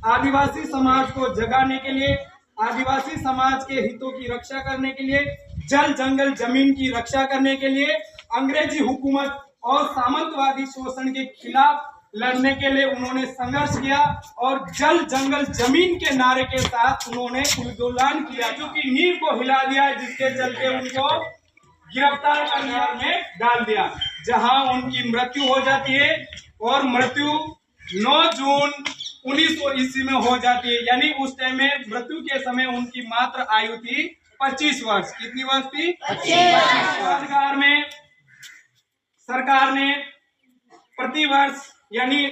आदिवासी समाज को जगाने के लिए, आदिवासी समाज के हितों की रक्षा करने के लिए, जल जंगल जमीन की रक्षा करने के लिए, अंग्रेजी हुकूमत और सामंतवादी शोषण के खिलाफ लड़ने के लिए उन्होंने संघर्ष किया और जल जंगल जमीन के नारे के साथ उन्होंने आंदोलन किया, जो कि नींव को हिला दिया, जिसके चलते उनको गिरफ्तार कर में डाल दिया, जहां उनकी मृत्यु हो जाती है। और मृत्यु 9 जून 1900 ईस्वी में हो जाती है, यानी उस टाइम में मृत्यु के समय उनकी मात्र आयु थी 25 वर्ष। कितनी वर्ष थी? 25 सरकार ने प्रतिवर्ष यानी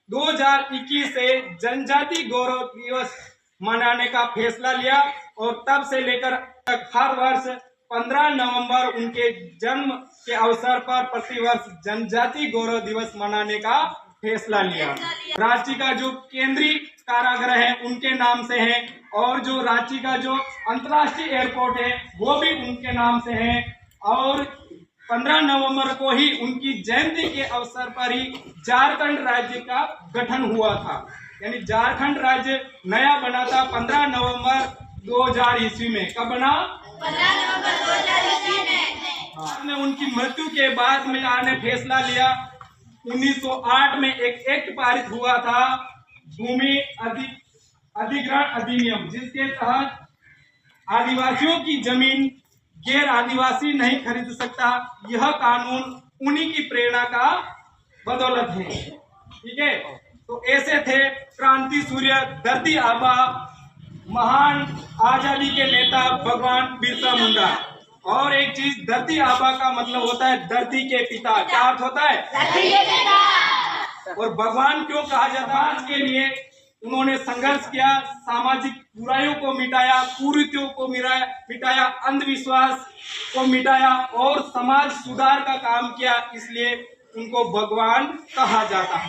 2021 से जनजाति गौरव दिवस मनाने का फैसला लिया और तब से लेकर तक हर वर्ष 15 नवंबर उनके जन्म के अवसर पर प्रतिवर्ष जनजाति गौरव दिवस मनाने का फैसला लिया। रांची का जो केंद्रीय कारागृह है उनके नाम से है और जो रांची का जो अंतर्राष्ट्रीय एयरपोर्ट है वो भी उनके नाम से है। और 15 नवंबर को ही उनकी जयंती के अवसर पर ही झारखंड राज्य का गठन हुआ था, यानी झारखंड राज्य नया बना था 15 नवंबर 2000 ईस्वी में। कब बना? 15 नवंबर 2000 ईस्वी में। उनकी मृत्यु के बाद में आने फैसला लिया। 1908 में एक एक्ट पारित हुआ था, भूमि अधिग्रहण अधिनियम, जिसके तहत आदिवासियों की जमीन गैर आदिवासी नहीं खरीद सकता। यह कानून उन्हीं की प्रेरणा का बदौलत है। ठीक है, तो ऐसे थे क्रांति सूर्य धरती आबा, महान आजादी के नेता भगवान बिरसा मुंडा। और एक चीज, धरती आबा का मतलब होता है धरती के पिता। क्या अर्थ होता है? धरती के पिता। और भगवान क्यों कहा जाता है? के लिए उन्होंने संघर्ष किया, सामाजिक बुराइयों को मिटाया, कुरीतियों को मिटाया, अंधविश्वास को मिटाया और समाज सुधार का काम किया, इसलिए उनको भगवान कहा जाता है।